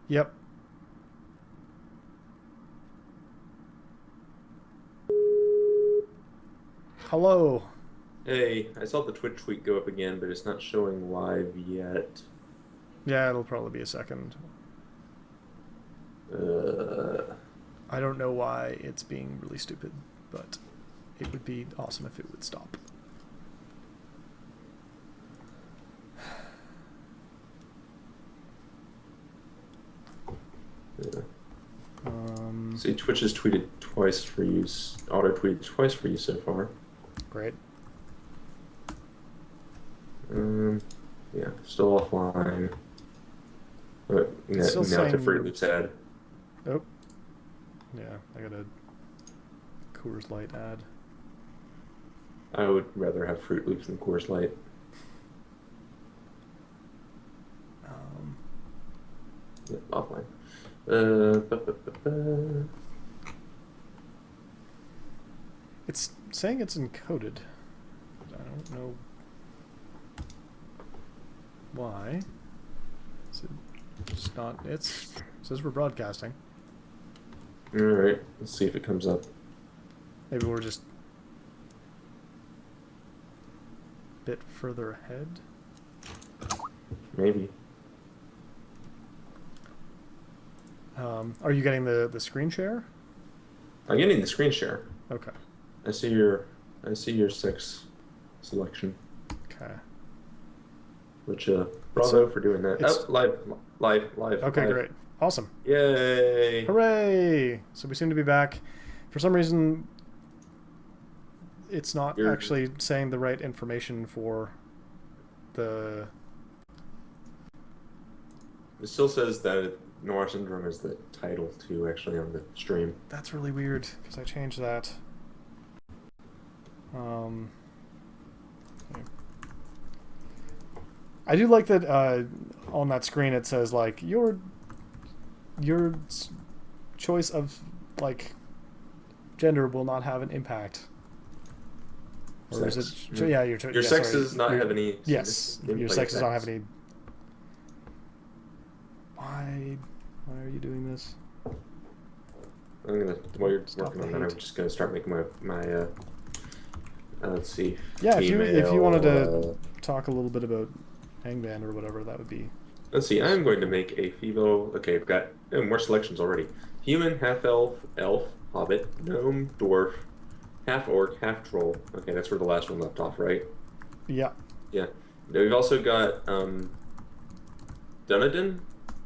Yep. Hello. Hey, I saw the Twitch tweet go up again, but it's not showing live yet. Yeah, it'll probably be a second. Uh, I don't know why it's being really stupid, but it would be awesome if it would stop. yeah. Um, See, Twitch has tweeted twice for you, auto-tweeted twice for you so far. Great. Yeah, still offline. But It's still now to saying Fruit you're... Loops ad. Oh. Yeah, I got a Coors Light ad. I would rather have Fruit Loops than Coors Light. Yeah, offline. Ba, ba, ba, ba. It's saying it's encoded. I don't know why. It's just not. It says we're broadcasting. All right, let's see if it comes up. Maybe we're just a bit further ahead. Maybe. Are you getting the screen share? I'm getting the screen share. Okay. I see your 6 selection. Okay. Which bravo for doing that. Oh, live. Okay, live. great. Awesome. Yay! Hooray! So we seem to be back. For some reason, it's not actually saying the right information for the... It still says that Noir Syndrome is the title too, actually, on the stream. That's really weird, because I changed that. I do like that on that screen it says, like, your choice of, like, gender will not have an impact. Or Sex. is it... Yeah, your sex sorry, does not have any... Yes, your sex does not have any... Why are you doing this? I'm gonna... While you're Stop working on that, I'm just gonna start making my let's see. Yeah, female, if you wanted to talk a little bit about Angband or whatever, that would be... Let's see, I'm going to make a female... Okay, I've got more selections already. Human, half-elf, elf, hobbit, gnome, dwarf, half-orc, half-troll. Okay, that's where the last one left off, right? Yeah. Yeah. Now we've also got Dunedain?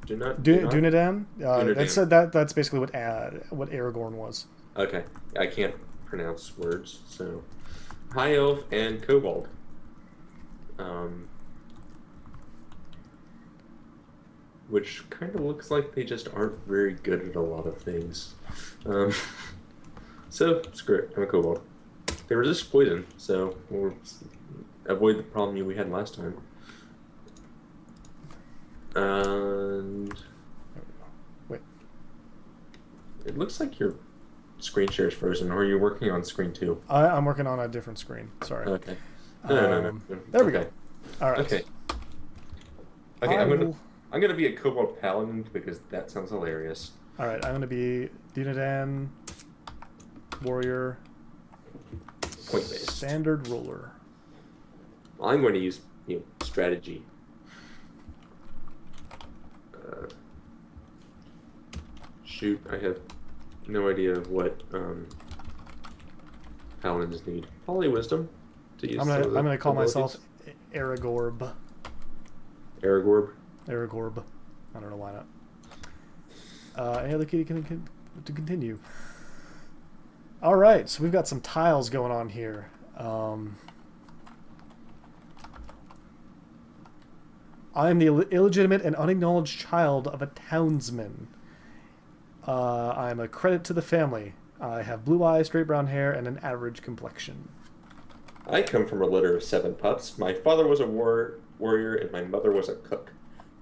Dunedain? Dunedain. That's basically what Aragorn was. Okay, I can't pronounce words, so... High Elf and Kobold. Which kind of looks like they just aren't very good at a lot of things. So, screw it, I'm a Kobold. They resist poison, so we'll avoid the problem we had last time. And... Wait. It looks like your screen share is frozen, or are you working on screen 2? I'm working on a different screen. Sorry. Okay. No. There we go. All right. Okay. I'm gonna be a Kobold Paladin because that sounds hilarious. All right. I'm gonna be Dunedain, warrior, Point-based. standard ruler. Well, I'm going to use strategy. Shoot, I have no idea what paladins need. Probably wisdom to use. I'm gonna call myself Aragorb. Aragorb. Aragorb. I don't know why not. Any other key to continue? All right, so we've got some tiles going on here. I am the illegitimate and unacknowledged child of a townsman. I am a credit to the family. I have blue eyes, straight brown hair, and an average complexion. I come from a litter of 7 pups. My father was a warrior, and my mother was a cook.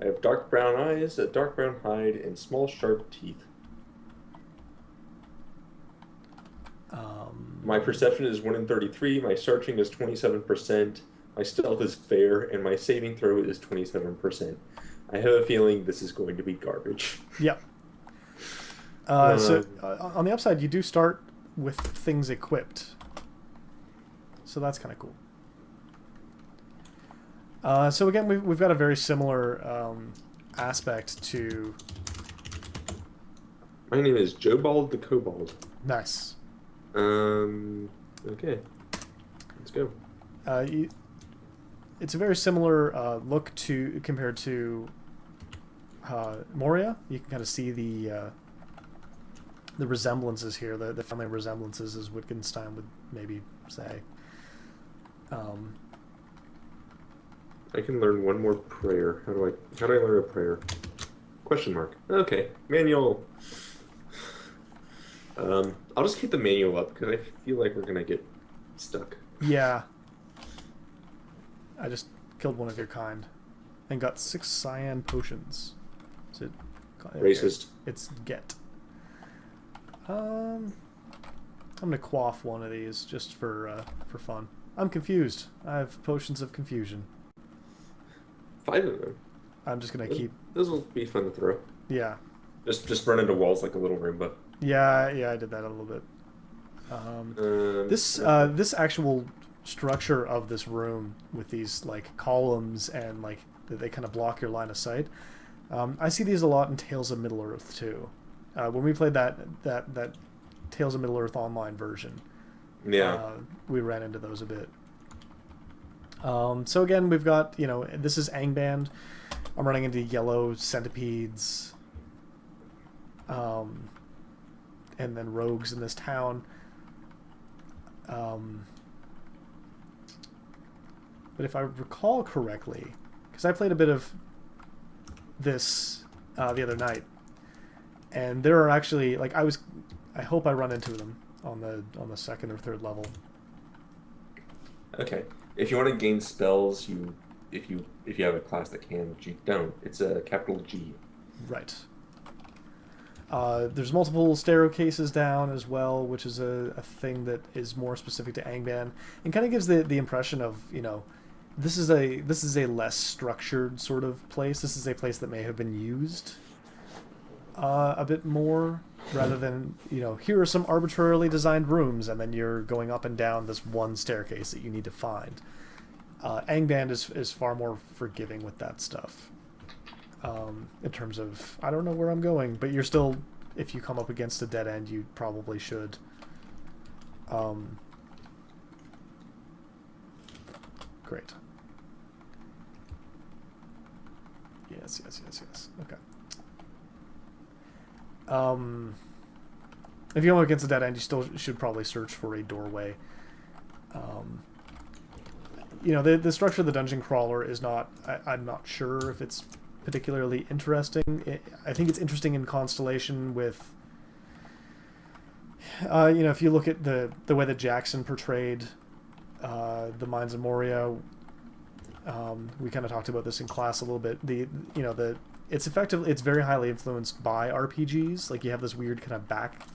I have dark brown eyes, a dark brown hide, and small, sharp teeth. My perception is 1 in 33. My searching is 27%. My stealth is fair, and my saving throw is 27%. I have a feeling this is going to be garbage. Yep. On the upside, you do start with things equipped, so that's kind of cool. So again, we've got a very similar aspect to. My name is Joe Bald the Kobold. Nice. Okay. Let's go. It's a very similar look to compared to Moria. You can kind of see the resemblances here, the family resemblances, as Wittgenstein would maybe say. I can learn one more prayer. How do I learn a prayer? Question mark. Okay. Manual. I'll just keep the manual up because I feel like we're gonna get stuck. Yeah. I just killed one of your kind and got 6 cyan potions. Is it Racist. It's get. I'm gonna quaff one of these just for fun. I'm confused. I have potions of confusion. 5 of them. I'm just gonna keep. Those will be fun to throw. Yeah. Just run into walls like a little Roomba. Yeah, I did that a little bit. This actual structure of this room with these like columns and like they kind of block your line of sight. I see these a lot in Tales of Middle-earth too. When we played that Tales of Middle-earth online version, yeah, we ran into those a bit. So again, we've got, this is Angband. I'm running into yellow centipedes, and then rogues in this town. But if I recall correctly, because I played a bit of this the other night, and there are actually I hope I run into them on the second or third level. Okay. If you want to gain spells, if you have a class that can, but you don't, it's a capital G. Right. There's multiple staircases down as well, which is a thing that is more specific to Angband, and kind of gives the impression of, this is a less structured sort of place. This is a place that may have been used a bit more, rather than, here are some arbitrarily designed rooms, and then you're going up and down this one staircase that you need to find. Angband is far more forgiving with that stuff. In terms of, I don't know where I'm going, but you're still, if you come up against a dead end, you probably should. Great. Yes. Okay. If you come up against a dead end, you still should probably search for a doorway. The structure of the dungeon crawler is not, I'm not sure if it's particularly interesting. I think it's interesting in Constellation with, if you look at the way that Jackson portrayed the Mines of Moria, we kind of talked about this in class a little bit. It's very highly influenced by RPGs. Like, you have this weird kind of back,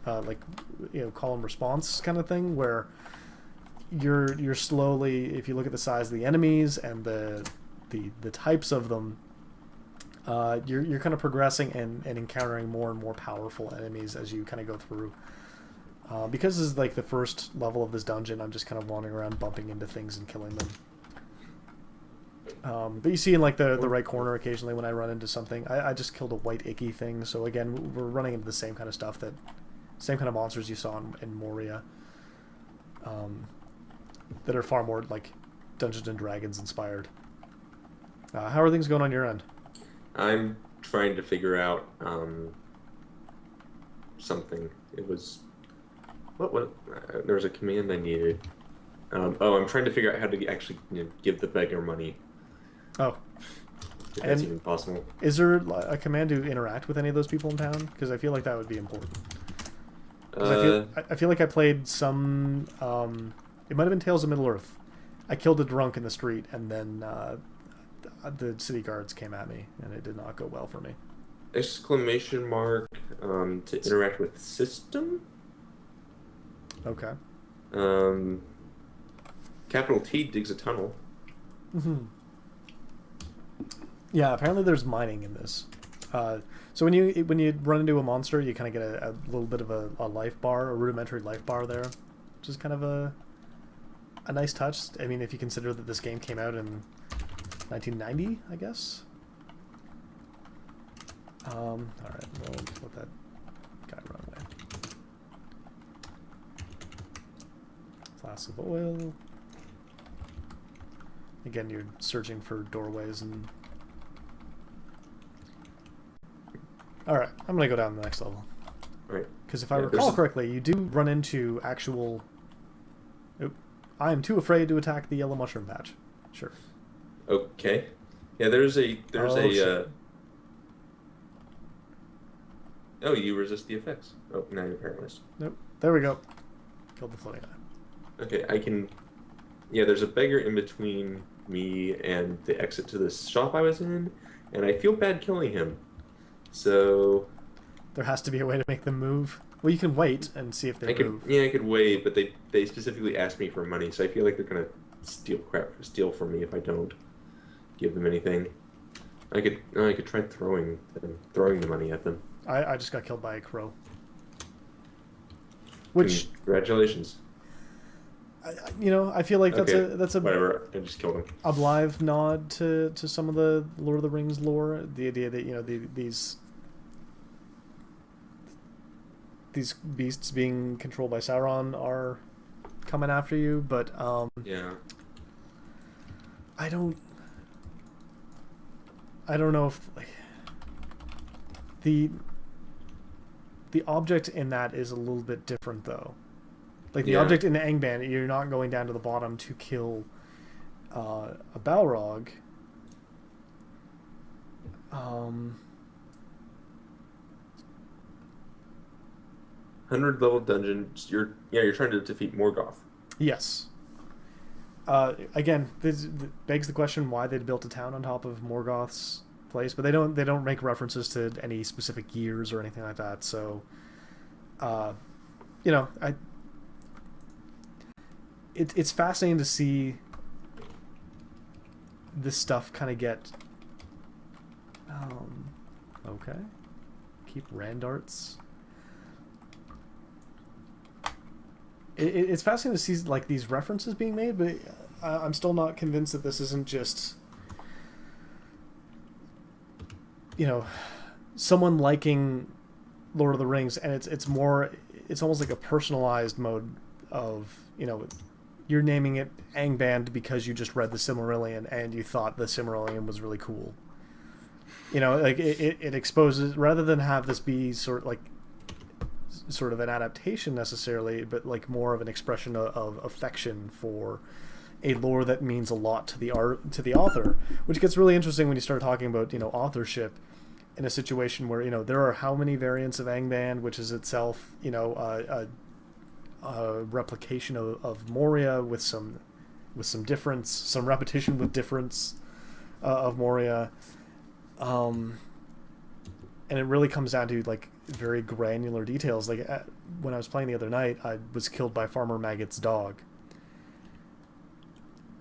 call and response kind of thing where you're slowly, if you look at the size of the enemies and the types of them, you're kind of progressing and encountering more and more powerful enemies as you kind of go through. Because this is like the first level of this dungeon, I'm just kind of wandering around bumping into things and killing them. But you see in like the right corner occasionally when I run into something, I just killed a white icky thing. So again, we're running into the same kind of stuff, same kind of monsters you saw in Moria, that are far more like Dungeons and Dragons inspired. How are things going on your end? I'm trying to figure out something. It was what there was a command I needed. I'm trying to figure out how to actually give the beggar money. Oh, if that's even possible. Is there a command to interact with any of those people in town? Because I feel like that would be important. I feel like I played some. It might have been Tales of Middle-earth. I killed a drunk in the street, and then the city guards came at me, and it did not go well for me. Exclamation mark to interact with system. Okay. Capital T digs a tunnel. Mm-hmm. Yeah, apparently there's mining in this. So when you run into a monster, you kind of get a little bit of a life bar, a rudimentary life bar there, which is kind of a nice touch. I mean, if you consider that this game came out in 1990, I guess. All right, we'll let that guy run away. Flask of oil. Again, you're searching for doorways and. All right, I'm gonna go down to the next level. All right. Because if I recall correctly, you do run into actual. Oop, I am too afraid to attack the yellow mushroom patch. Sure. Okay. Yeah, there's a Oh, you resist the effects. Oh, now you're paralyzed. Nope. There we go. Killed the floating eye. Okay, I can. Yeah, there's a beggar in between me and the exit to this shop I was in, and I feel bad killing him. So. There has to be a way to make them move. Well, you can wait and see if they move. Yeah, I could wait, but they specifically asked me for money, so I feel like they're gonna steal from me if I don't give them anything. I could try throwing the money at them. I just got killed by a crow. Which congratulations. I feel like that's a whatever. I just killed him. A blithe nod to some of the Lord of the Rings lore. The idea that these beasts being controlled by Sauron are coming after you, but yeah. I don't know if the object in that is a little bit different though. Like the object in the Angband, you're not going down to the bottom to kill a Balrog. 100-level dungeon. You're trying to defeat Morgoth. Yes. Again, this begs the question why they'd built a town on top of Morgoth's place, but they don't make references to any specific years or anything like that. So, it's fascinating to see this stuff kind of get. Okay. Keep Randarts. It's fascinating to see like these references being made, but I'm still not convinced that this isn't just someone liking Lord of the Rings, and it's almost like a personalized mode of you're naming it Angband because you just read the Silmarillion and you thought the Silmarillion was really cool. Like it exposes, rather than have this be sort of an adaptation necessarily, but like more of an expression of affection for a lore that means a lot to the author, which gets really interesting when you start talking about authorship in a situation where there are how many variants of Angband, which is itself a replication of Moria with some difference, some repetition with difference of Moria, and it really comes down to like very granular details. Like when I was playing the other night, I was killed by Farmer Maggot's dog,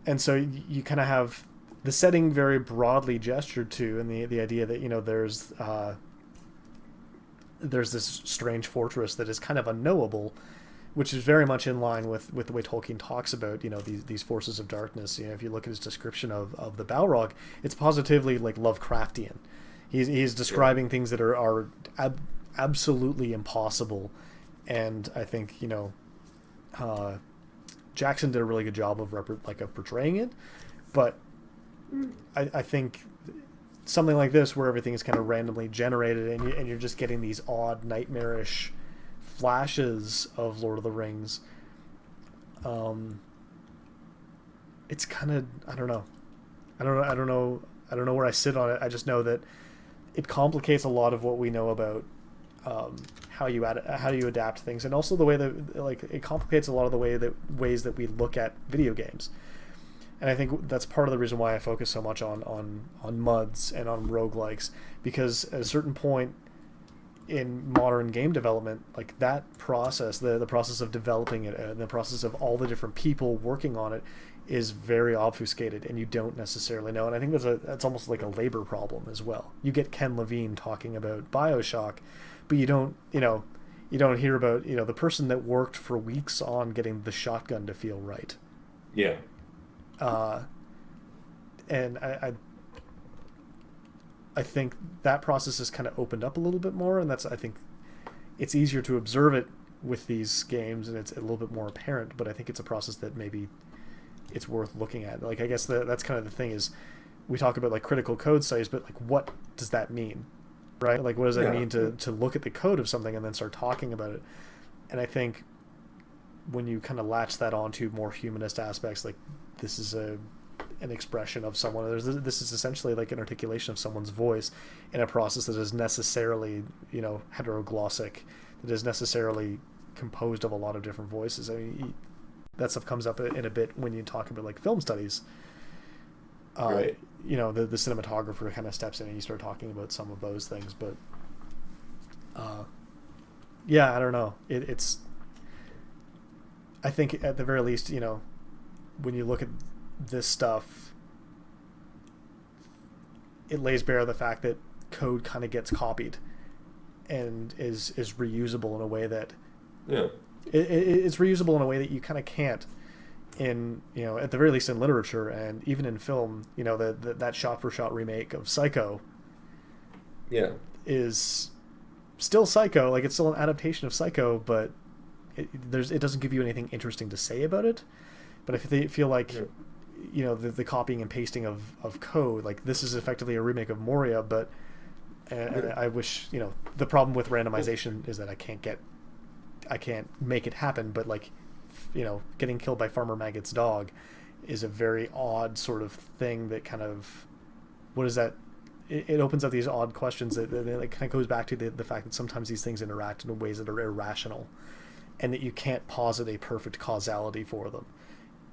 and so you kind of have the setting very broadly gestured to, and the idea that there's this strange fortress that is kind of unknowable, which is very much in line with the way Tolkien talks about these forces of darkness. If you look at his description of the Balrog, it's positively like Lovecraftian. He's describing things that are absolutely impossible, and I think Jackson did a really good job of portraying it, but I think something like this where everything is kind of randomly generated and you're just getting these odd nightmarish flashes of Lord of the Rings, it's kind of I don't know where I sit on it. I just know that it complicates a lot of what we know about how you adapt things, and also the way that it complicates a lot of the ways that we look at video games. And I think that's part of the reason why I focus so much on MUDs and on roguelikes, because at a certain point in modern game development, like that process, the process of developing it, and the process of all the different people working on it, is very obfuscated, and you don't necessarily know. And I think that's almost like a labor problem as well. You get Ken Levine talking about BioShock, but you don't hear about the person that worked for weeks on getting the shotgun to feel right. Yeah. And I think that process has kind of opened up a little bit more, and I think it's easier to observe it with these games, and it's a little bit more apparent. But I think it's a process that maybe it's worth looking at. Like, I guess that's kind of the thing is, we talk about like critical code studies, but like, what does that mean, right? Like, what does that mean to look at the code of something and then start talking about it? And I think when you kind of latch that onto more humanist aspects, like this is an expression of someone. This is essentially like an articulation of someone's voice in a process that is necessarily, heteroglossic, that is necessarily composed of a lot of different voices. I mean, that stuff comes up in a bit when you talk about like film studies. Right. The cinematographer kind of steps in and you start talking about some of those things. But I don't know. It's I think at the very least, when you look at this stuff, it lays bare the fact that code kind of gets copied and is reusable in a way that it's reusable in a way that you kind of can't in at the very least in literature and even in film. That shot for shot remake of Psycho is still Psycho, like it's still an adaptation of Psycho, but it doesn't give you anything interesting to say about it. But if they feel like the copying and pasting of code, like this is effectively a remake of Moria, but I wish the problem with randomization is that I can't make it happen. But like getting killed by Farmer Maggot's dog is a very odd sort of thing that kind of, what is that? It opens up these odd questions that kind of goes back to the fact that sometimes these things interact in ways that are irrational, and that you can't posit a perfect causality for them,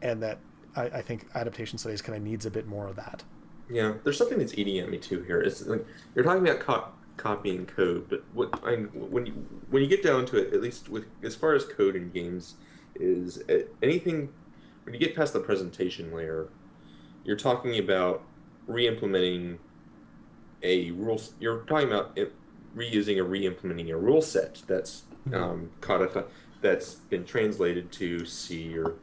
and that I think adaptation studies kind of needs a bit more of that. Yeah, there's something that's eating at me too here. It's like you're talking about copying code, but when you get down to it, at least with as far as code in games is anything, when you get past the presentation layer, you're talking about re-implementing a rule. You're talking about re-implementing a rule set that's codified, that's been translated to C or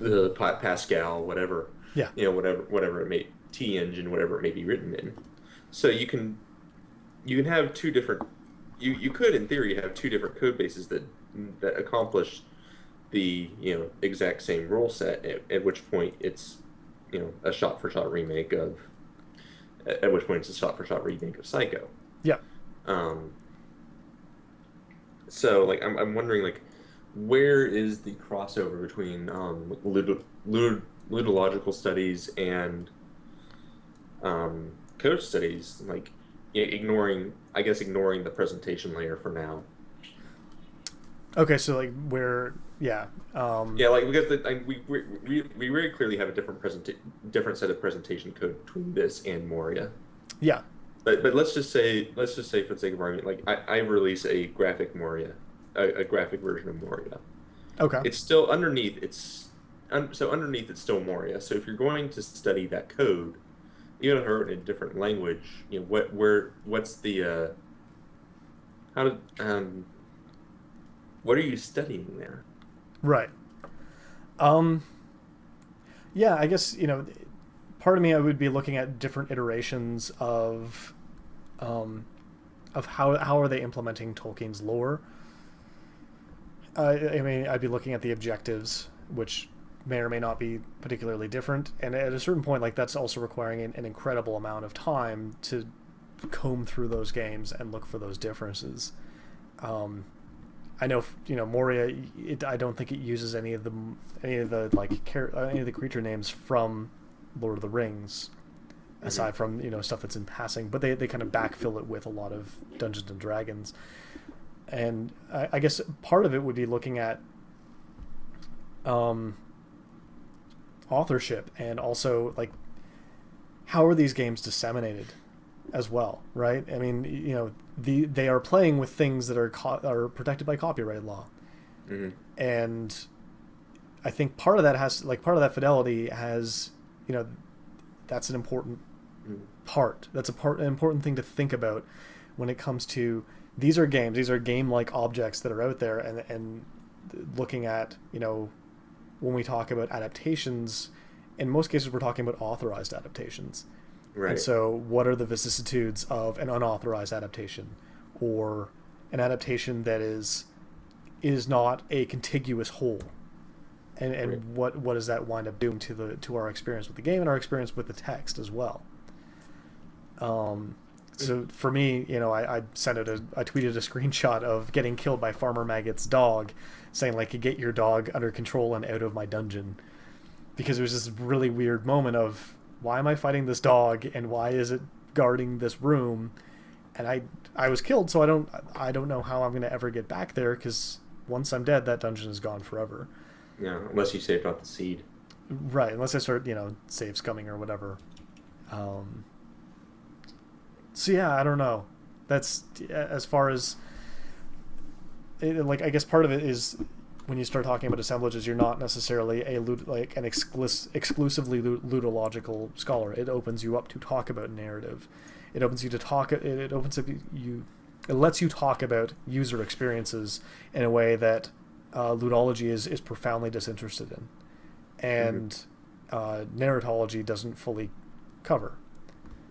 the Pascal, whatever. Whatever it may, T engine, whatever it may be written in. So you can have two different. You could, in theory, have two different code bases that accomplish the exact same rule set. At which point it's a shot for shot remake of. At which point it's a shot for shot remake of Psycho. Yeah. So like I'm wondering like, where is the crossover between ludological studies and code studies? Like ignoring the presentation layer for now. Okay, so like where, like because we very clearly have a different set of presentation code between this and Moria. Yeah. But let's just say for the sake of argument, like I release a graphic Moria, a graphic version of Moria. Okay. It's still underneath. Underneath it's still Moria. So if you're going to study that code, even if it's in a different language, what's the what are you studying there? Right. Yeah, I guess, part of me, I would be looking at different iterations of how are they implementing Tolkien's lore. I mean, I'd be looking at the objectives, which may or may not be particularly different. And at a certain point, like that's also requiring an incredible amount of time to comb through those games and look for those differences. I know, Moria. I don't think it uses any of the creature names from Lord of the Rings, aside from stuff that's in passing. But they kind of backfill it with a lot of Dungeons and Dragons, and I guess part of it would be looking at authorship and also like how are these games disseminated as well, right? I mean, they are playing with things that are protected by copyright law, and I think part of that part of that fidelity has, that's an important part. That's an important thing to think about when it comes to these are games. These are game-like objects that are out there, and looking at, when we talk about adaptations, in most cases we're talking about authorized adaptations. Right. And so what are the vicissitudes of an unauthorized adaptation, or an adaptation that is not a contiguous whole? And Right. what does that wind up doing to our experience with the game and our experience with the text as well? So for me, I tweeted a screenshot of getting killed by Farmer Maggot's dog, saying like, "Get your dog under control and out of my dungeon," because it was this really weird moment of, why am I fighting this dog and why is it guarding this room? And I was killed, so I don't know how I'm going to ever get back there, because once I'm dead, that dungeon is gone forever. Yeah, unless you saved out the seed. Right, unless I start, saves coming or whatever. So yeah, I don't know. That's as far as I guess part of it is when you start talking about assemblages, you're not necessarily an exclusively ludological scholar. It opens you up to talk about narrative. It opens you to talk. It opens up you. It lets you talk about user experiences in a way that ludology is profoundly disinterested in, and narratology doesn't fully cover.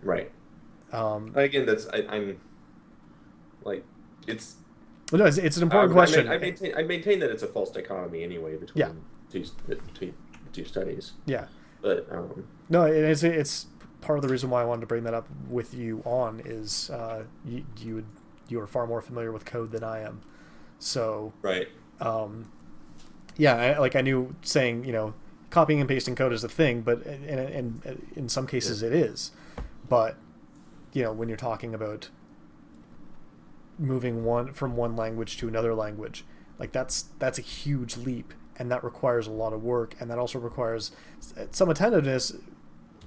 Right. Again, I'm like, it's. Well, no, it's an important question. I maintain that it's a false dichotomy anyway between two studies. Yeah. But no, it's part of the reason why I wanted to bring that up with you on is you are far more familiar with code than I am, so right. Yeah, I knew saying copying and pasting code is a thing, but in some cases it is, but when you're talking about moving from one language to another language, like that's a huge leap, and that requires a lot of work, and that also requires some attentiveness,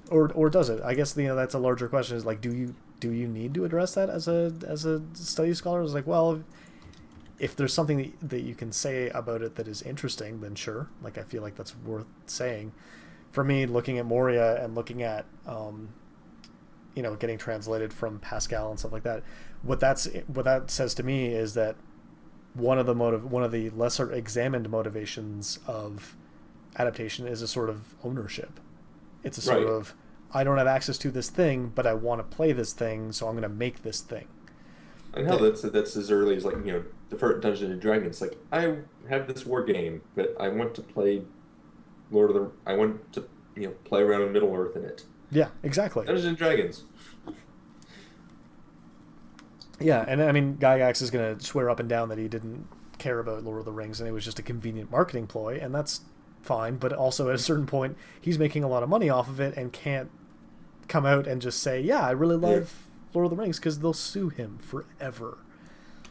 or does it? I guess that's a larger question, is like, do you need to address that as a study scholar? It's like, well, if there's something that you can say about it that is interesting, then sure. Like, I feel like that's worth saying. For me, looking at Moria and looking at getting translated from Pascal and stuff like that, what that says to me is that one of the lesser examined motivations of adaptation is a sort of ownership. It's a sort of, I don't have access to this thing, but I want to play this thing, so I'm going to make this thing. And hell, that's as early as the first Dungeons and Dragons. Like, I have this war game, but I want to play I want to play around in Middle Earth in it. Yeah, exactly. Dungeons and Dragons. Yeah, and I mean, Gygax is going to swear up and down that he didn't care about Lord of the Rings and it was just a convenient marketing ploy, and that's fine, but also at a certain point, he's making a lot of money off of it and can't come out and just say, yeah, I really love Lord of the Rings, because they'll sue him forever.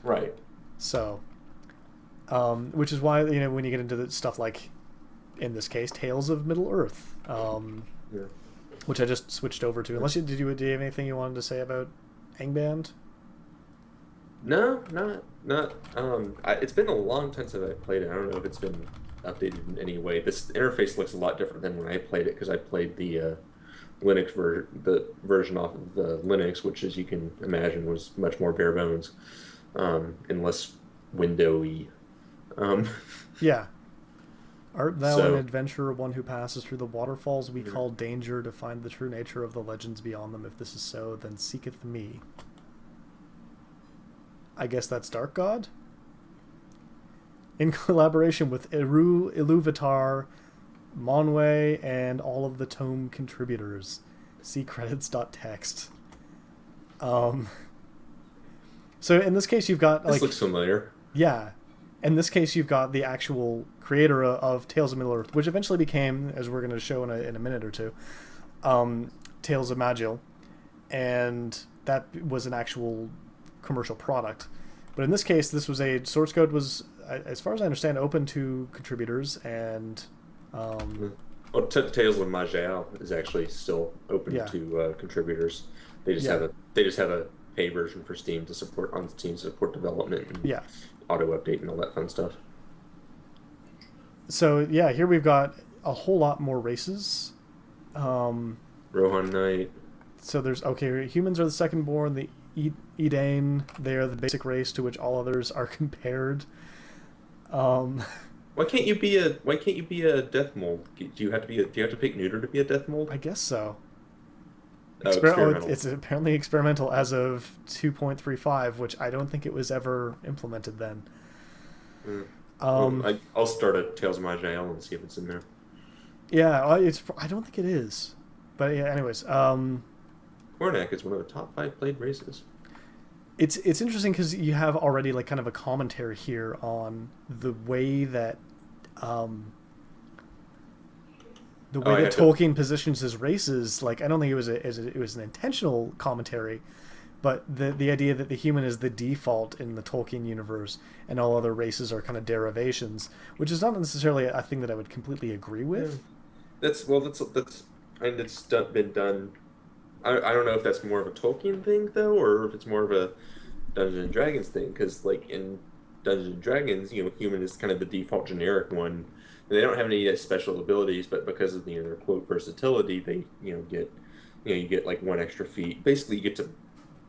Right. So, which is why, when you get into the stuff like, in this case, Tales of Middle-earth, which I just switched over to. Unless did you have anything you wanted to say about Angband? No, not. It's been a long time since I played it. I don't know if it's been updated in any way. This interface looks a lot different than when I played it, because I played the Linux version off of Linux, which, as you can imagine, was much more bare bones and less windowy. Yeah. Art thou an adventurer, one who passes through the waterfalls we call danger, to find the true nature of the legends beyond them? If this is so, then seeketh me. I guess that's Dark God? In collaboration with Iluvatar, Monway, and all of the tome contributors. See credits.txt. So in this case, you've got this looks familiar. Yeah. In this case, you've got the actual creator of Tales of Middle-earth, which eventually became, as we're going to show in a minute or two, Tales of Magill, and that was an actual commercial product. But in this case, this was source code was, as far as I understand, open to contributors, and well, Tales of Magill is actually still open to contributors. They just have a pay version for Steam to support development and auto update and all that fun stuff. So yeah, here we've got a whole lot more races. Um, Rohan Knight. so there's okay, humans are the second born. The Edain, they are the basic race to which all others are compared. Um, Why can't you be a death mold? Do you have to be do you have to pick neuter to be a death mold? I guess so. Oh, experimental. It's apparently experimental as of 2.35, which I don't think it was ever implemented then. Mm. Well, Um, I'll start a Tales of Maj'El and see if it's in there. yeah, it's I don't think it is, but yeah. Anyways, Kornak is one of the top 5 played races. it's interesting because you have already like kind of a commentary here on um, the Oh, way I that have to. Tolkien positions his races. Like I don't think it was an intentional commentary, but the idea that the human is the default in the Tolkien universe and all other races are kind of derivations, which is not necessarily a thing that I would completely agree Yeah. with. That's and been done. I don't know if that's more of a Tolkien thing though, or if it's more of a Dungeons and Dragons thing. Because like in Dungeons and Dragons, human is kind of the default generic one, and they don't have any special abilities. But because of their quote versatility, they get you get like one extra feat. Basically, you get to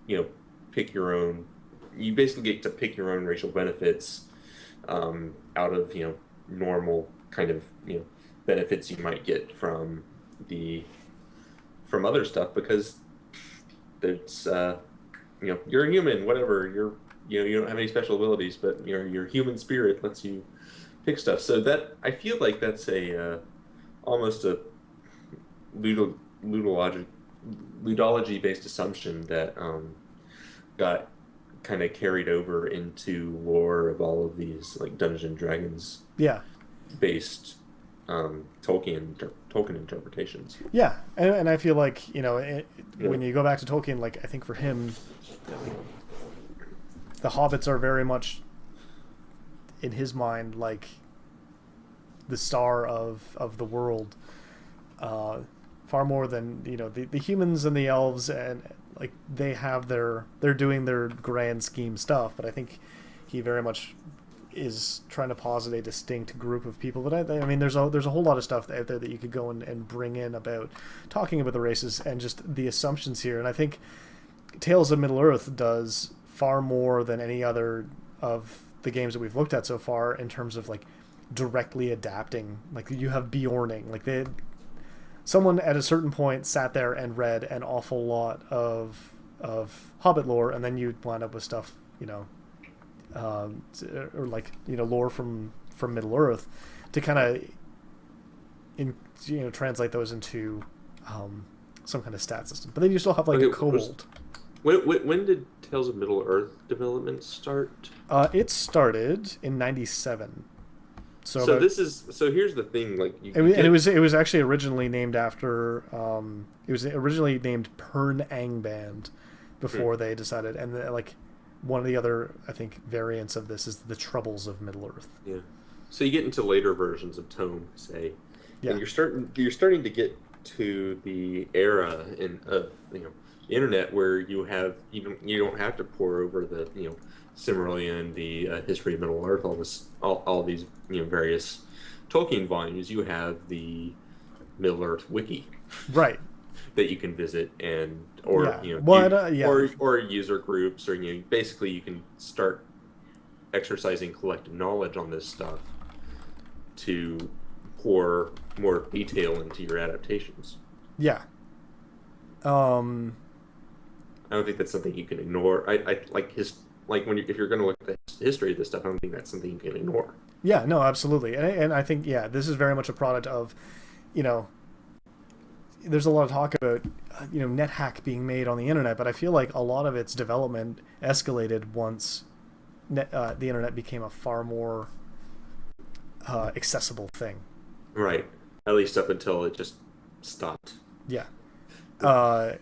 you know pick your own. You basically get to pick your own racial benefits out of normal kind of benefits you might get the from other stuff because it's you're a human, whatever. You don't have any special abilities, but your human spirit lets you pick stuff. So that I feel like that's a almost a ludo, ludologic ludology based assumption that got kind of carried over into lore of all of these like Dungeons and Dragons Yeah, based Tolkien interpretations. yeah, and I feel like Yeah. when you go back to Tolkien, like I think for him, the hobbits are very much in his mind like the star of the world, uh, far more than the humans and the elves, and like they're doing their grand scheme stuff. But I think he very much is trying to posit a distinct group of people. But I mean, there's a whole lot of stuff out there that you could go and bring in about talking about the races and just the assumptions here. And I think Tales of Middle Earth does far more than any other of the games that we've looked at so far in terms of like directly adapting. Like you have Bjorning, like someone at a certain point sat there and read an awful lot of Hobbit lore, and then you wind up with stuff, or like lore from Middle Earth, to kind of translate those into some kind of stat system. But then you still have like Okay, Kobold. when did Tales of Middle Earth development start? It started in '97. So So about, here's the thing, like and it was actually originally named after it was originally named Pern Angband before they decided, and like one of the other I think variants of this is the Troubles of Middle Earth. yeah. So you get into later versions of Tome, say, Yeah, and you're starting to get to the era of the internet where you don't have to pour over the Silmarillion, the history of Middle Earth, all these various Tolkien volumes. You have the Middle Earth wiki right. that you can visit or Yeah. What? Yeah. or user groups, or basically you can start exercising collective knowledge on this stuff to pour more detail into your adaptations. Yeah. Um. I don't think that's something you can ignore. I if you're going to look at the history of this stuff, I don't think that's something you can ignore. Yeah. No. Absolutely. And I think this is very much a product of, you know, there's a lot of talk about NetHack being made on the internet, but I feel like a lot of its development escalated once the internet became a far more accessible thing. Right. At least up until it just stopped. Yeah. Uh,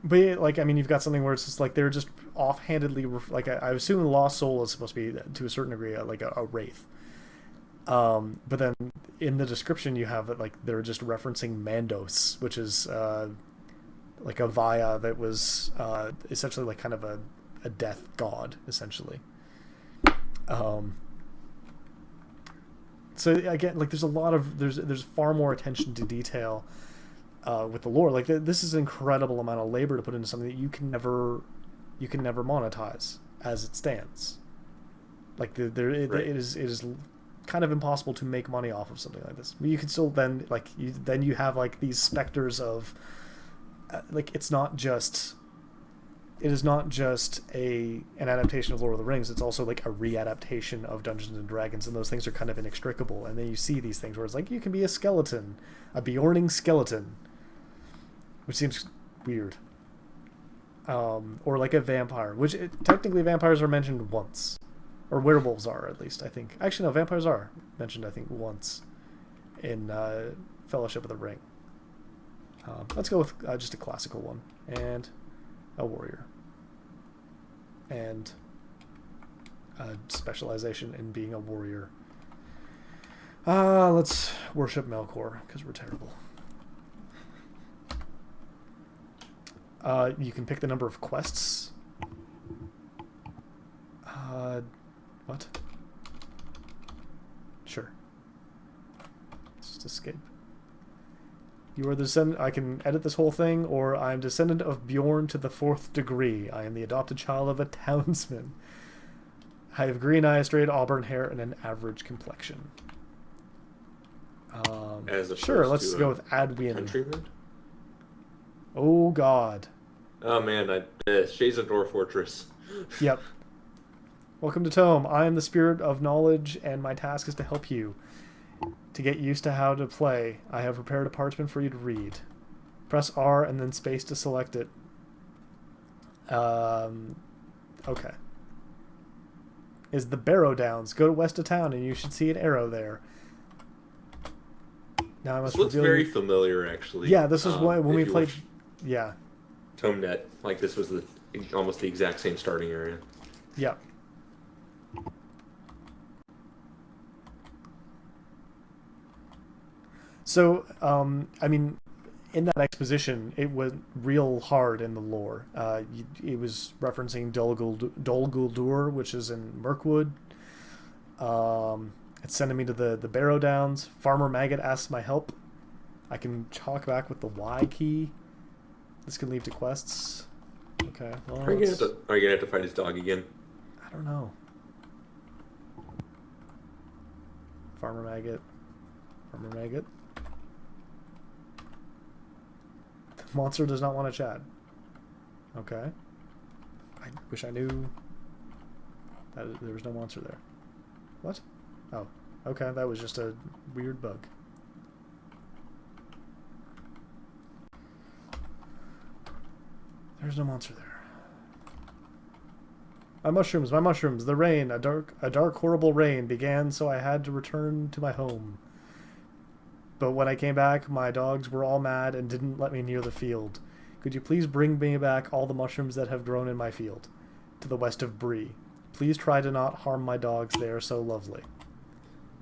but like I mean, you've got something where it's just like they're just offhandedly like I assume Lost Soul is supposed to be to a certain degree like a wraith. But then in the description you have it like they're just referencing Mandos, which is like a Vaya that was essentially like kind of a death god essentially. Um, So again, like there's far more attention to detail with the lore. Like this is an incredible amount of labor to put into something that you can never monetize as it stands. Like it is kind of impossible to make money off of something like this. You can still then you have like these specters of like it is not just an adaptation of Lord of the Rings. It's also like a readaptation of Dungeons and Dragons, and those things are kind of inextricable. And then you see these things where it's like you can be a skeleton, a Bjorning skeleton, which seems weird. Or like a vampire, which technically vampires are mentioned once, or werewolves are at least. I think actually no, vampires are mentioned I think once in Fellowship of the Ring. Let's go with just a classical one and a warrior and a specialization in being a warrior. Let's worship Melkor because we're terrible. You can pick the number of quests. What? Sure. Let's just escape. You are the descendant. I can edit this whole thing, or I am descendant of Bjorn to the 4th degree. I am the adopted child of a townsman. I have green eyes, straight auburn hair, and an average complexion. Sure, let's go with Adwin. Countryman? Oh God. Oh man, Shades of Dwarf Fortress. Yep. Welcome to Tome. I am the spirit of knowledge, and my task is to help you to get used to how to play. I have prepared a parchment for you to read. Press R and then space to select it. Okay. Is the Barrow Downs. Go to west of town, and you should see an arrow there. Now I must. This looks very familiar, actually. Yeah, this is when we played. Yeah. TomeNet, like this was almost the exact same starting area. Yeah. So, I mean, in that exposition, it was real hard in the lore. It was referencing Dol Guldur, which is in Mirkwood. It's sending me to the Barrow Downs. Farmer Maggot asks my help. I can talk back with the Y key. This can lead to quests. Okay. Well, are you gonna have to fight his dog again? I don't know. Farmer Maggot. The monster does not want to chat. Okay. I wish I knew that there was no monster there. What? Oh. Okay, that was just a weird bug. There's no monster there. My mushrooms, the rain, a dark, horrible rain began, so I had to return to my home. But when I came back, my dogs were all mad and didn't let me near the field. Could you please bring me back all the mushrooms that have grown in my field, to the west of Bree? Please try to not harm my dogs, they are so lovely.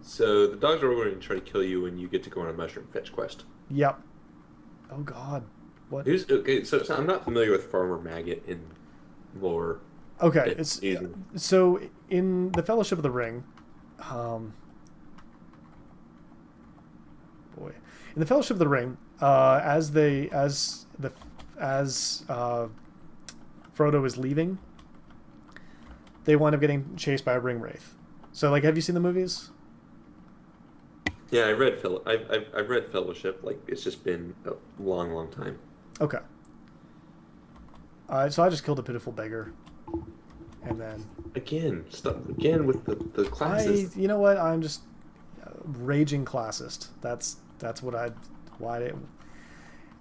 So the dogs are going to try to kill you when you get to go on a mushroom fetch quest. Yep. Oh God. What? Okay, so I'm not familiar with Farmer Maggot in lore. Okay, so in the Fellowship of the Ring, in the Fellowship of the Ring, as Frodo is leaving, they wind up getting chased by a ring wraith. So, like, have you seen the movies? Yeah, I've read Fellowship. Like, it's just been a long time. Okay. So I just killed a pitiful beggar, and then stop again with the classes. You know what? I'm just raging classist. That's what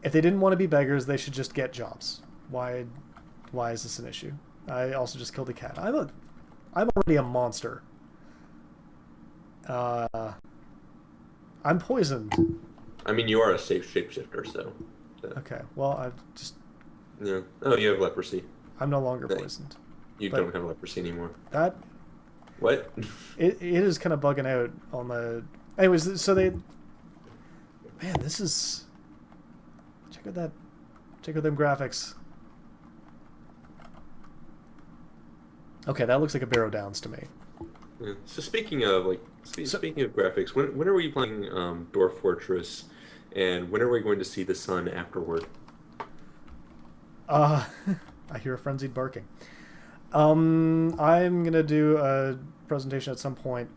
if they didn't want to be beggars, they should just get jobs. Why is this an issue? I also just killed a cat. I'm already a monster. I'm poisoned. I mean, you are a safe shapeshifter, so. Okay. Well, I've just. Yeah. Oh, you have leprosy. I'm no longer poisoned. You don't have leprosy anymore. That. What? It is kind of bugging out on the. Anyways, so they. Man, this is. Check out them graphics. Okay, that looks like a Barrow Downs to me. Yeah. So speaking of like Speaking of graphics, when are we playing Dwarf Fortress, and when are we going to see the sun afterward? Uh, I hear a frenzied barking. I'm gonna do a presentation at some point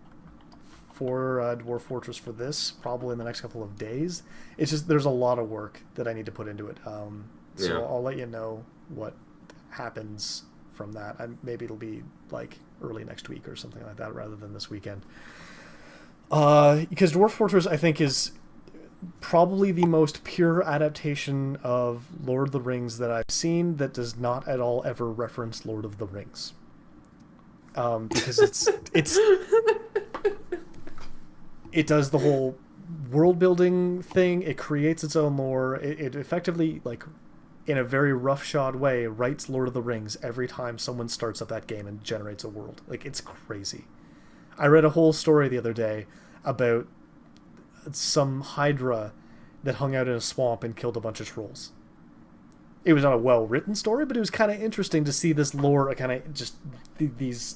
for Dwarf Fortress for this, probably in the next couple of days. It's just there's a lot of work that I need to put into it. So Yeah. I'll let you know what happens from that. Maybe it'll be like early next week or something like that, rather than this weekend. Because Dwarf Fortress, I think, is probably the most pure adaptation of Lord of the Rings that I've seen that does not at all ever reference Lord of the Rings. Because it does the whole world building thing. It creates its own lore. It effectively, like, in a very roughshod way, writes Lord of the Rings every time someone starts up that game and generates a world. Like, it's crazy. I read a whole story the other day about some hydra that hung out in a swamp and killed a bunch of trolls. It was not a well-written story, but it was kind of interesting to see this lore, kind of just these.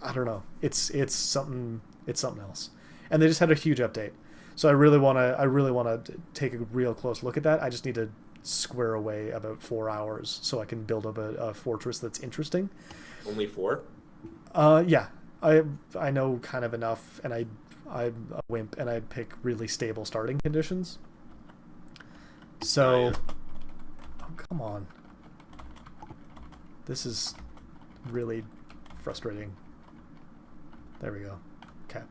I don't know. It's something. It's something else. And they just had a huge update, so I really want to take a real close look at that. I just need to square away about 4 hours so I can build up a fortress that's interesting. Only 4? Yeah. I know kind of enough, and I'm a wimp, and I pick really stable starting conditions. So, oh, come on. This is really frustrating. There we go. Okay.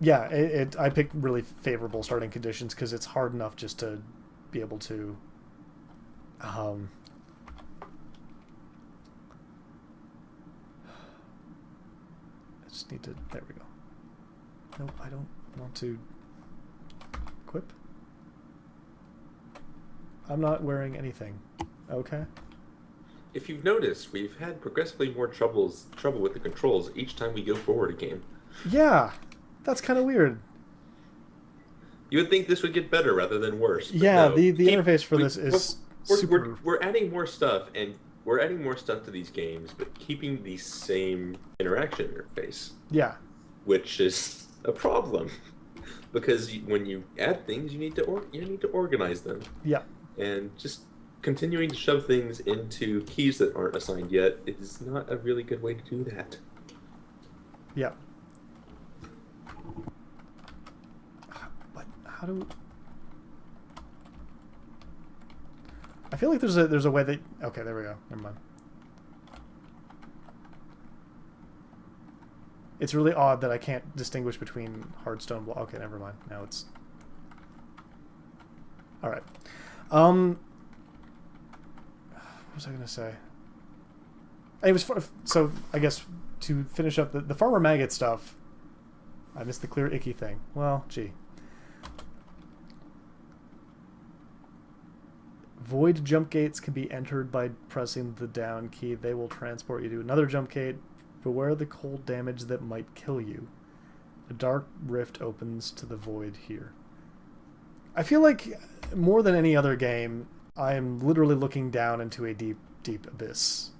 Yeah, I picked really favorable starting conditions because it's hard enough just to be able to I just need to, there we go. No, I don't want to equip. I'm not wearing anything. Okay. If you've noticed, we've had progressively more trouble with the controls each time we go forward a game. Yeah, that's kind of weird. You would think this would get better rather than worse. But yeah, no. the interface for this is super. We're adding more stuff, and we're adding more stuff to these games, but keeping the same interaction interface. Yeah. Which is a problem, because when you add things, you need to organize them. Yeah. And just continuing to shove things into keys that aren't assigned yet is not a really good way to do that. Yeah. But how do? I feel like there's a way that. Okay, there we go. Never mind. It's really odd that I can't distinguish between hard stone block. Okay, never mind. Now it's. All right. What was I gonna say? It was so. I guess to finish up the farmer maggot stuff. I missed the clear icky thing. Well, gee. Void jump gates can be entered by pressing the down key. They will transport you to another jump gate. Beware the cold damage that might kill you. A dark rift opens to the void here. I feel like more than any other game, I am literally looking down into a deep, deep abyss.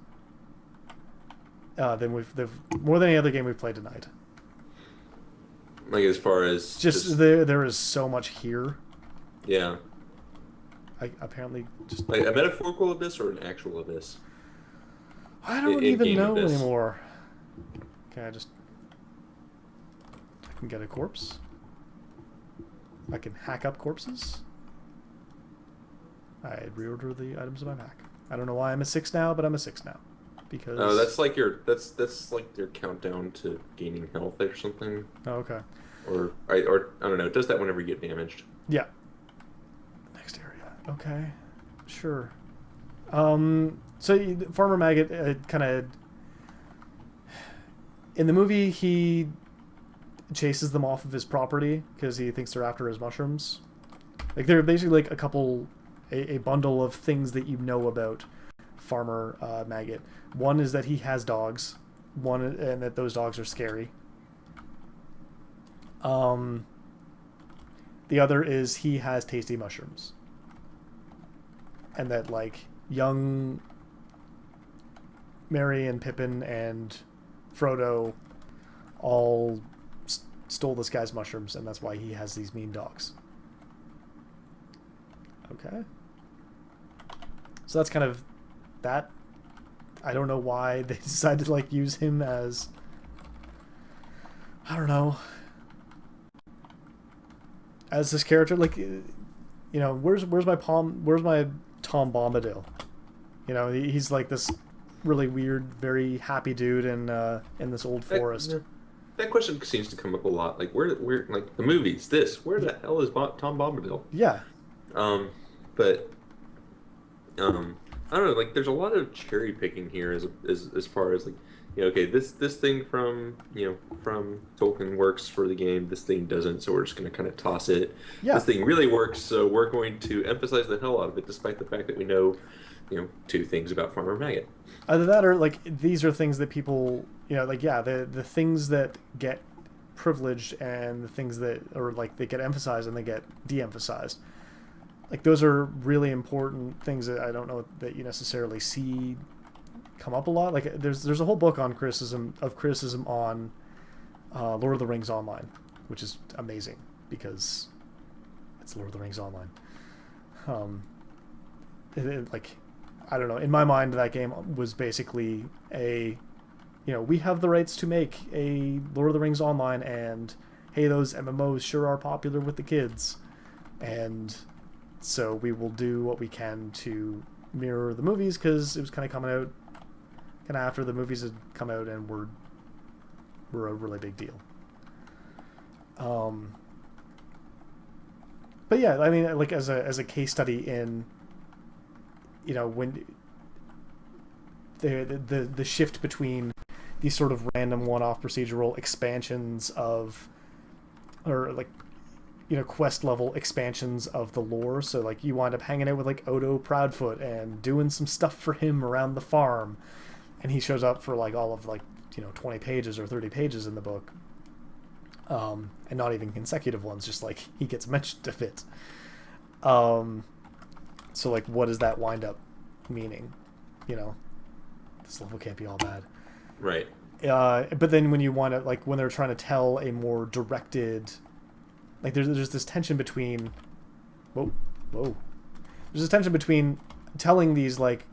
More than any other game we've played tonight. Like as far as just there is so much here. Yeah. I apparently just like a metaphorical abyss or an actual abyss. I don't even know abyss. Anymore. Okay, I can get a corpse. I can hack up corpses. I reorder the items in my pack. I don't know why I'm a 6 now, but I'm a 6 now. Because that's like that's like your countdown to gaining health or something. Oh, okay. Or I don't know. It does that whenever you get damaged. Yeah. Next area. Okay. Sure. So Farmer Maggot kind of in the movie he chases them off of his property because he thinks they're after his mushrooms. Like they're basically like a bundle of things that you know about Farmer Maggot. One is that he has dogs. And that those dogs are scary. The other is he has tasty mushrooms. And that like young Merry and Pippin and Frodo all stole this guy's mushrooms, and that's why he has these mean dogs. Okay. So that's kind of that. I don't know why they decided to like use him as, I don't know, as this character. Like, you know, where's my Tom Bombadil? You know, he's like this really weird, very happy dude in this old forest. That question seems to come up a lot. Like, where like the movies, where the hell is Tom Bombadil? Yeah. But I don't know. Like, there's a lot of cherry picking here as far as like, you know, okay, this thing from Tolkien works for the game. This thing doesn't, so we're just going to kind of toss it. Yeah. This thing really works, so we're going to emphasize the hell out of it, despite the fact that we know, you know, 2 things about Farmer Maggot. Either that or like these are things that people, you know, like, yeah, the things that get privileged and the things that are like they get emphasized and they get de-emphasized. Like, those are really important things that I don't know that you necessarily see come up a lot. Like, there's a whole book on criticism on Lord of the Rings Online, which is amazing because it's Lord of the Rings Online. Like, I don't know. In my mind, that game was basically a, you know, we have the rights to make a Lord of the Rings Online, and hey, those MMOs sure are popular with the kids, and so we will do what we can to mirror the movies, because it was kind of coming out kind of after the movies had come out and were a really big deal. But yeah, I mean, like, as a case study in, you know, when the shift between these sort of random one-off procedural expansions of, or like, you know, quest level expansions of the lore. So like you wind up hanging out with like Odo Proudfoot and doing some stuff for him around the farm, and he shows up for like all of like, you know, 20 pages or 30 pages in the book, and not even consecutive ones, just like he gets mentioned a bit. So like, what does that wind up meaning? You know, this level can't be all bad, right? But then when you want to, like, when they're trying to tell a more directed, like, there's this tension between, whoa, there's this tension between telling these like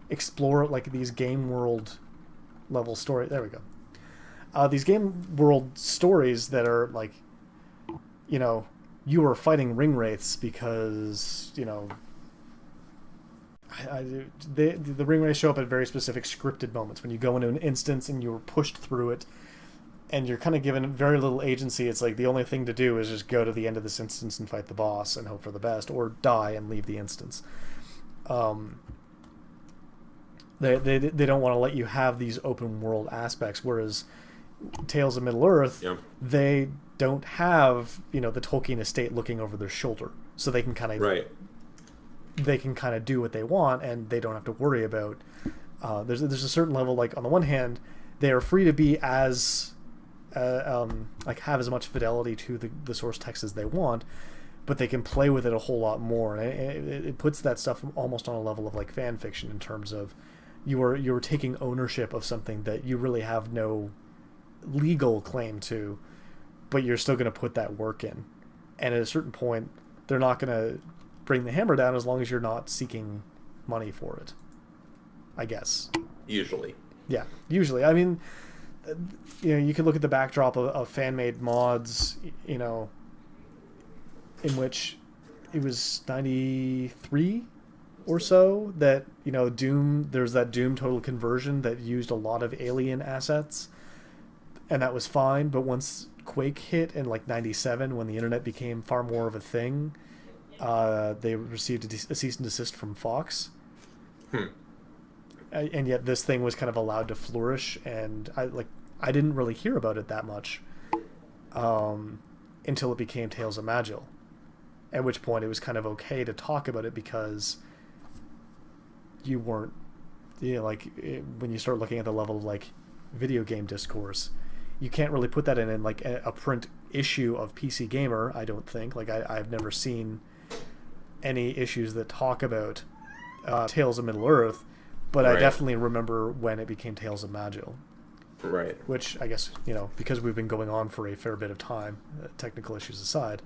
explore, like, these game world level story. There we go. These game world stories that are like, you know, you are fighting ring wraiths because, you know, the ring wraiths show up at very specific scripted moments when you go into an instance and you're pushed through it, and you're kind of given very little agency. It's like the only thing to do is just go to the end of this instance and fight the boss and hope for the best, or die and leave the instance. They don't want to let you have these open world aspects, whereas Tales of Middle-earth, yeah, they don't have, you know, the Tolkien estate looking over their shoulder, so they can kind of they can kind of do what they want, and they don't have to worry about. There's a certain level, like, on the one hand, they are free to be as like, have as much fidelity to the source text as they want, but they can play with it a whole lot more, and it puts that stuff almost on a level of like fan fiction, in terms of you're taking ownership of something that you really have no legal claim to, but you're still going to put that work in, and at a certain point they're not going to bring the hammer down as long as you're not seeking money for it, I guess. Usually. I mean, you know, you can look at the backdrop of fan-made mods, you know, in which it was 93 or so that, you know, Doom, there's that Doom Total Conversion that used a lot of Alien assets, and that was fine. But once Quake hit in like 97, when the internet became far more of a thing, they received a cease and desist from Fox. And yet this thing was kind of allowed to flourish, and I didn't really hear about it that much until it became Tales of Magil, at which point it was kind of okay to talk about it, because you weren't, you know, like, when you start looking at the level of like video game discourse, you can't really put that in like a print issue of PC Gamer, I don't think. Like, I've never seen any issues that talk about Tales of Middle-earth, but right. I definitely remember when it became Tales of Magil. Right. Which I guess, because we've been going on for a fair bit of time, technical issues aside,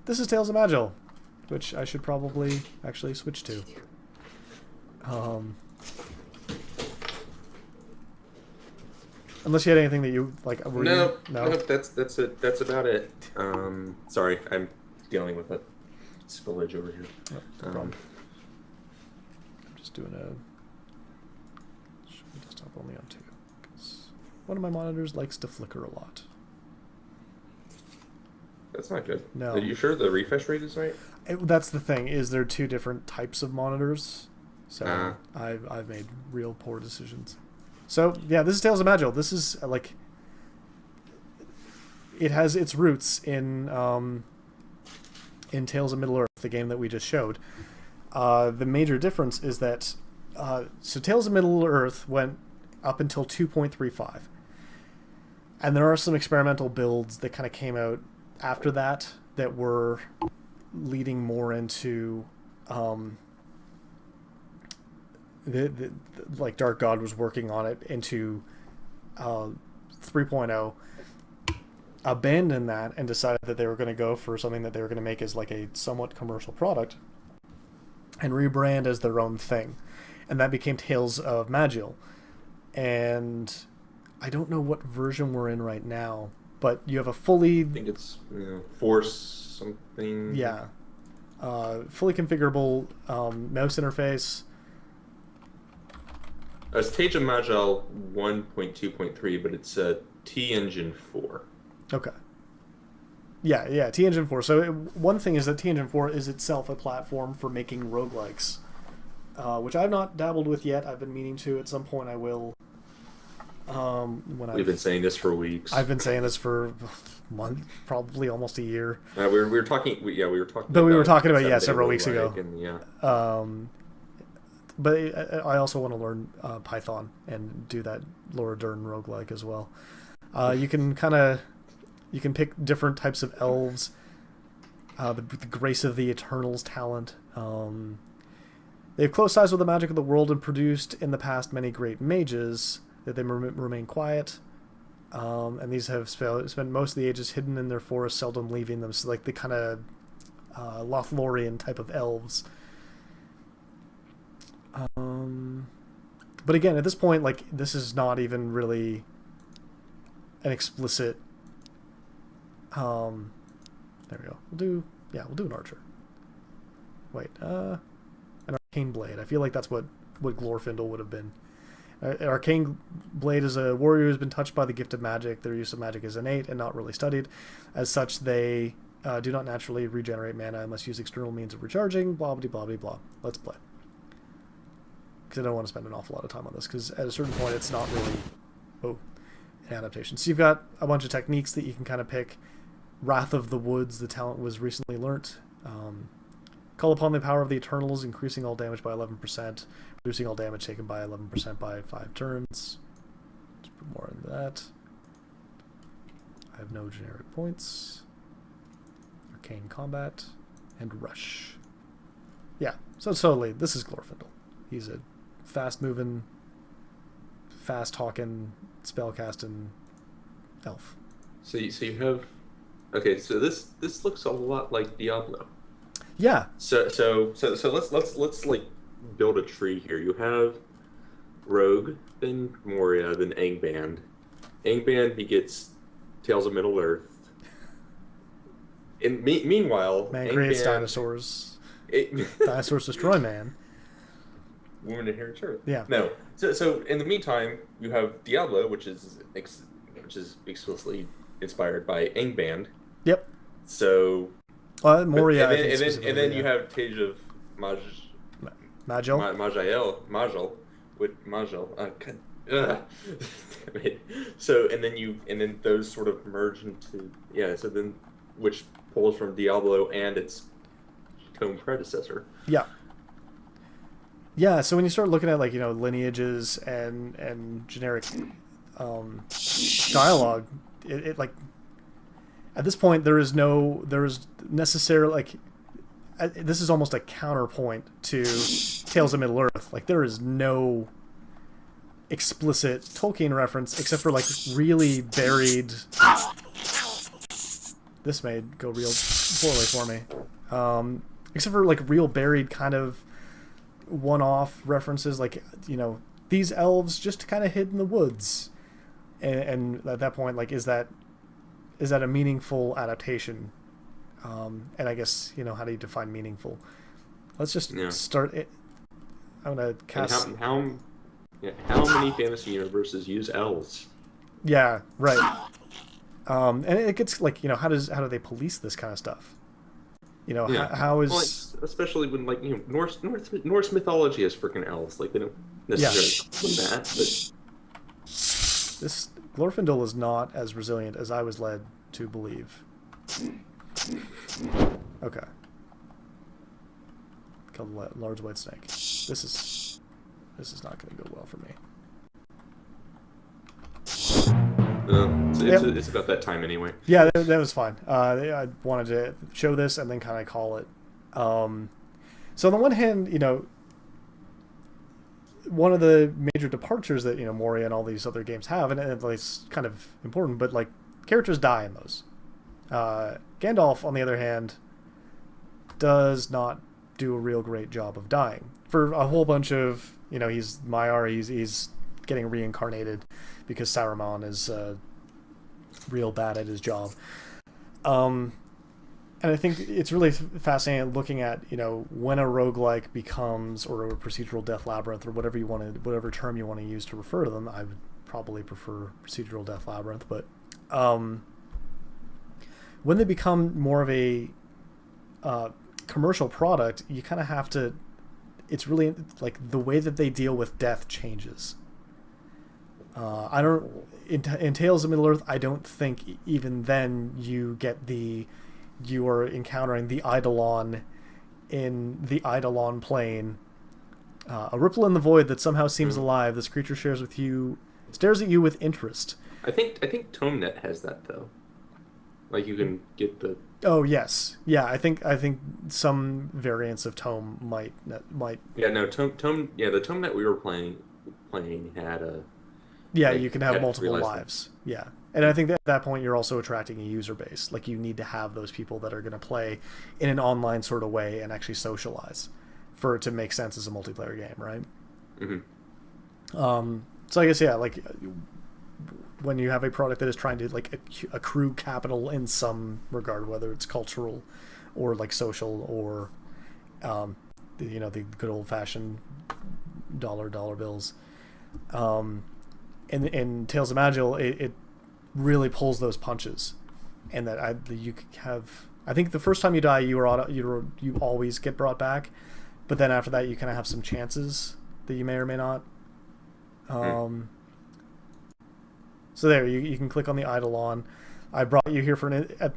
this is Tales of Magil, which I should probably actually switch to. Unless you had anything that you like. No, that's it. That's about it. Sorry, I'm dealing with a spillage over here. No problem. I'm just doing a desktop only on 2 because one of my monitors likes to flicker a lot. That's not good. No. Are you sure the refresh rate is right? That's the thing. Is there 2 different types of monitors? So I've made real poor decisions. So yeah, this is Tales of Magil. This is it has its roots in Tales of Middle-earth, the game that we just showed. The major difference is that so Tales of Middle-earth went up until 2.35, and there are some experimental builds that kind of came out after that were leading more into like Dark God was working on it into 3.0, abandoned that and decided that they were going to go for something that they were going to make as like a somewhat commercial product and rebrand as their own thing, and that became Tales of Magil. And I don't know what version we're in right now, but you have a fully... I think it's Force something. Yeah. Fully configurable mouse interface. It's Tales of Magil 1.2.3, but it's T-Engine 4. Okay. Yeah, T-Engine 4. So one thing is that T-Engine 4 is itself a platform for making roguelikes, which I've not dabbled with yet. I've been meaning to. At some point I will. We've been saying this for weeks. I've been saying this for a month, probably almost a year. We were talking. We were talking. But we were talking about several weeks ago. And, but I also want to learn Python and do that Laura Dern roguelike as well. You can pick different types of elves. The Grace of the Eternals talent. They have close ties with the magic of the world and produced in the past many great mages that they remain quiet. And these have spent most of the ages hidden in their forests, seldom leaving them. So like the kind of Lothlorien type of elves. But again, at this point, like, this is not even really an explicit. There we go. We'll do an archer. Wait, an arcane blade. I feel like that's what Glorfindel would have been. An arcane blade is a warrior who's been touched by the gift of magic. Their use of magic is innate and not really studied. As such, they do not naturally regenerate mana and must use external means of recharging. Blah blah blah blah blah. Let's play. Because I don't want to spend an awful lot of time on this, because at a certain point it's not really an adaptation. So you've got a bunch of techniques that you can kind of pick. Wrath of the Woods, the talent was recently learnt. Call upon the power of the Eternals, increasing all damage by 11%, reducing all damage taken by 11% by 5 turns. Let's put more into that. I have no generic points. Arcane Combat and Rush. Yeah, so totally, this is Glorfindel. He's a fast-moving, fast-talking, spell-casting elf. So you have... Okay, so this looks a lot like Diablo. Yeah. So let's like build a tree here. You have Rogue, then Moria, then Angband. Angband begets Tales of Middle-earth. And meanwhile, man creates dinosaurs. Dinosaurs destroy man. Woman inherits Earth. Yeah. No. So in the meantime, you have Diablo, which is explicitly inspired by Angband. Yep. So. Moria. And then you have Tage of Magil. So and then those sort of merge into So then which pulls from Diablo and its tome predecessor. Yeah. Yeah. So when you start looking at like lineages and generic dialogue, it like. At this point, there is necessarily like this is almost a counterpoint to Tales of Middle-earth. Like there is no explicit Tolkien reference, except for like really buried. This may go real poorly for me. Except for like real buried kind of one-off references, like, you know, these elves just kind of hid in the woods, and at that point, like, is that a meaningful adaptation? And I guess, you know, how do you define meaningful? Let's just start it. I'm gonna cast. And how many fantasy universes use elves? Yeah, right. And it gets like, you know, how do they police this kind of stuff? You know, how is especially when, like, you know, Norse mythology has freaking elves. Like, they don't necessarily call them that, but this Glorfindel is not as resilient as I was led to believe. Okay. Killed a large white snake. This is not going to go well for me. It's about that time anyway. Yeah, that was fine. I wanted to show this and then kind of call it. So on the one hand, you know, one of the major departures that, you know, Moria and all these other games have, and it's kind of important, but like characters die in those. Gandalf, on the other hand, does not do a real great job of dying for a whole bunch of, you know, he's Maiar, he's getting reincarnated because Saruman is real bad at his job. And I think it's really fascinating looking at, you know, when a roguelike becomes, or a procedural death labyrinth, or whatever term you want to use to refer to them. I would probably prefer procedural death labyrinth, but when they become more of a commercial product, you kind of have to, it's really like the way that they deal with death changes. In Tales of Middle-earth, I don't think even then you are encountering the Eidolon in the Eidolon plane. A ripple in the void that somehow seems alive. This creature stares at you with interest. I think TomeNet has that though. Like, you can get the. Oh yes, yeah. I think some variants of Tome might. Yeah, no, Tome. Yeah, the TomeNet we were playing had a. Yeah, like, you can have multiple lives. Yeah. And I think that at that point you're also attracting a user base. Like, you need to have those people that are going to play in an online sort of way and actually socialize for it to make sense as a multiplayer game, right? Mm-hmm. So I guess, yeah, like when you have a product that is trying to like accrue capital in some regard, whether it's cultural or like social or, you know, the good old fashioned dollar bills. In Tales of Magill, it really pulls those punches, and that I think the first time you die, you always get brought back, but then after that, you kind of have some chances that you may or may not. So there, you can click on the Eidolon. I brought you here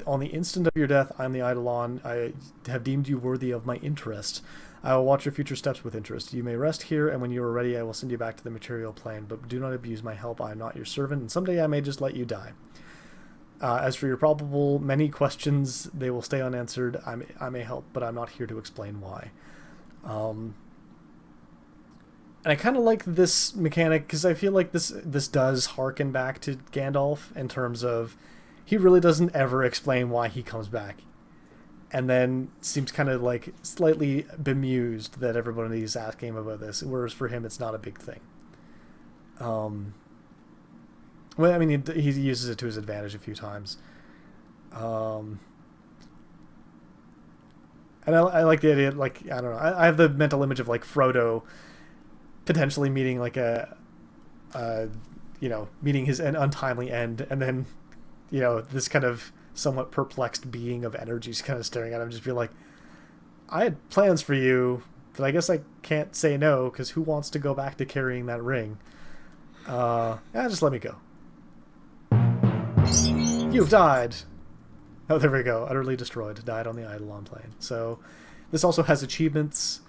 on the instant of your death. I'm the Eidolon. I have deemed you worthy of my interest. I will watch your future steps with interest. You may rest here, and when you are ready, I will send you back to the material plane. But do not abuse my help. I am not your servant, and someday I may just let you die. As for your probable many questions, they will stay unanswered. I may help, but I'm not here to explain why. And I kind of like this mechanic because I feel like this does harken back to Gandalf in terms of he really doesn't ever explain why he comes back. And then seems kind of like slightly bemused that everybody's asking him about this, whereas for him it's not a big thing. Well, I mean, he uses it to his advantage a few times. And I like the idea, like, I don't know, I have the mental image of like Frodo potentially meeting like meeting his untimely end, and then, you know, this kind of somewhat perplexed being of energies kind of staring at him, just be like, I had plans for you, but I guess I can't say no, because who wants to go back to carrying that ring? Just let me go. You've died. Oh, there we go. Utterly destroyed. Died on the Eidolon plane. So this also has achievements.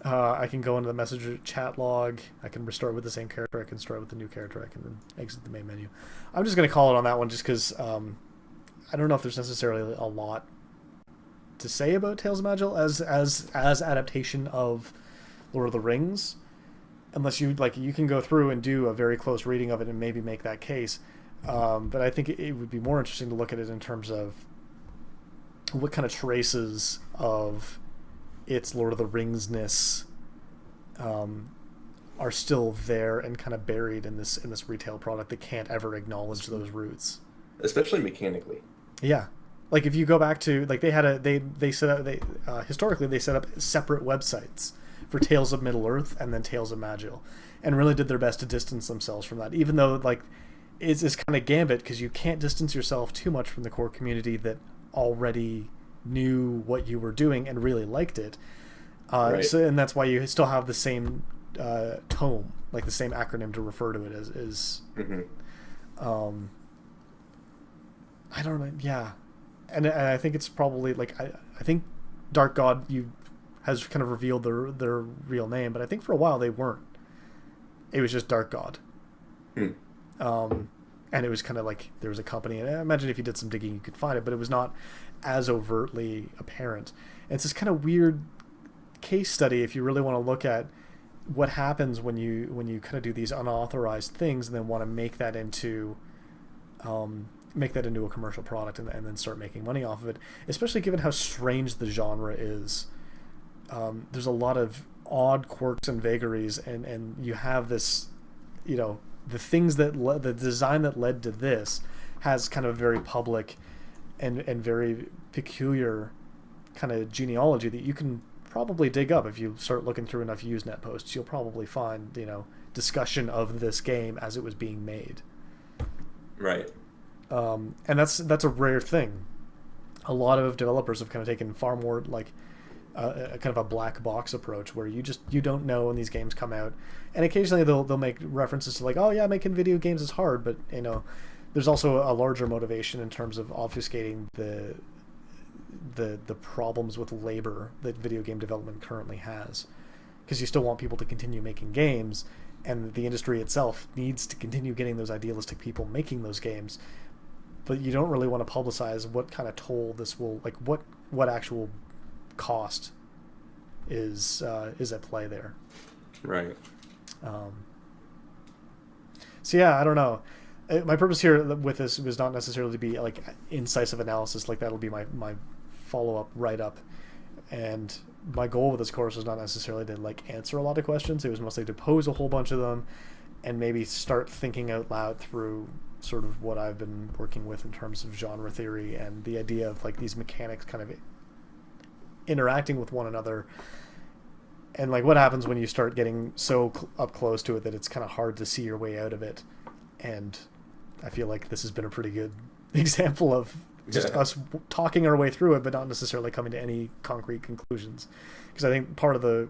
I can go into the messenger chat log. I can restart with the same character. I can start with the new character. I can exit the main menu. I'm just going to call it on that one just because I don't know if there's necessarily a lot to say about Tales of Magill as adaptation of Lord of the Rings. unless you like, you can go through and do a very close reading of it and maybe make that case. But I think it would be more interesting to look at it in terms of what kind of traces of its Lord of the Rings-ness are still there and kind of buried in this retail product that can't ever acknowledge those roots, especially mechanically. Yeah, like if you go back to like they set up historically they set up separate websites for Tales of Middle Earth and then Tales of Magill, and really did their best to distance themselves from that, even though like it's kind of gambit because you can't distance yourself too much from the core community that already knew what you were doing and really liked it. Right. So, and that's why you still have the same tome, like the same acronym to refer to it as I don't know. Yeah, and I think it's probably like I think Dark God has kind of revealed their real name, but I think for a while they weren't. It was just Dark God. And it was kind of like there was a company, and I imagine if you did some digging you could find it, but it was not as overtly apparent. And it's this kind of weird case study if you really want to look at what happens when you kind of do these unauthorized things and then want to make that into a commercial product and then start making money off of it, especially given how strange the genre is. There's a lot of odd quirks and vagaries, and you have this, the things that the design that led to this has kind of a very public and very peculiar kind of genealogy that you can probably dig up if you start looking through enough Usenet posts. You'll probably find discussion of this game as it was being made. Right. And that's a rare thing. A lot of developers have kind of taken far more like a kind of a black box approach where you don't know when these games come out, and occasionally they'll make references to like, oh yeah, making video games is hard, but there's also a larger motivation in terms of obfuscating the problems with labor that video game development currently has, because you still want people to continue making games, and the industry itself needs to continue getting those idealistic people making those games, but you don't really want to publicize what kind of toll this will, like what actual cost is at play there. Right. So yeah, I don't know. My purpose here with this was not necessarily to be like incisive analysis, like that'll be my follow-up write-up, and my goal with this course was not necessarily to like answer a lot of questions. It was mostly to pose a whole bunch of them and maybe start thinking out loud through sort of what I've been working with in terms of genre theory and the idea of like these mechanics kind of interacting with one another, and like what happens when you start getting so up close to it that it's kind of hard to see your way out of it. And I feel like this has been a pretty good example of just us talking our way through it, but not necessarily coming to any concrete conclusions. Because I think part of the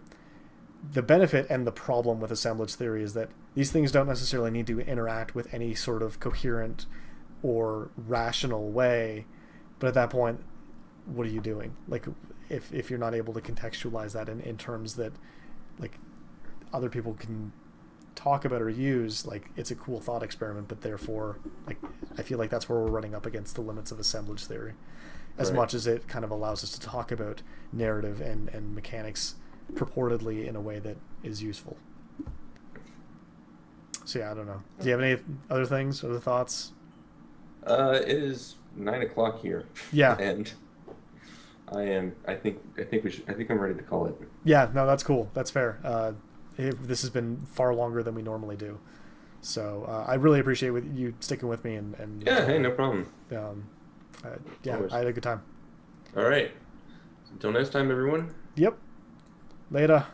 benefit and the problem with assemblage theory is that these things don't necessarily need to interact with any sort of coherent or rational way. But at that point, what are you doing? Like, if you're not able to contextualize that in terms that like other people can talk about or use, like it's a cool thought experiment, but therefore like I feel like that's where we're running up against the limits of assemblage theory, as much as it kind of allows us to talk about narrative and mechanics purportedly in a way that is useful. So yeah, I don't know. Do you have any other thoughts? It is 9 o'clock here. Yeah. And I think I'm ready to call it. Yeah, no, that's cool. That's fair. This has been far longer than we normally do, so I really appreciate you sticking with me and yeah, hey, no problem. Yeah, I had a good time. All right, until next time, everyone. Yep. Later.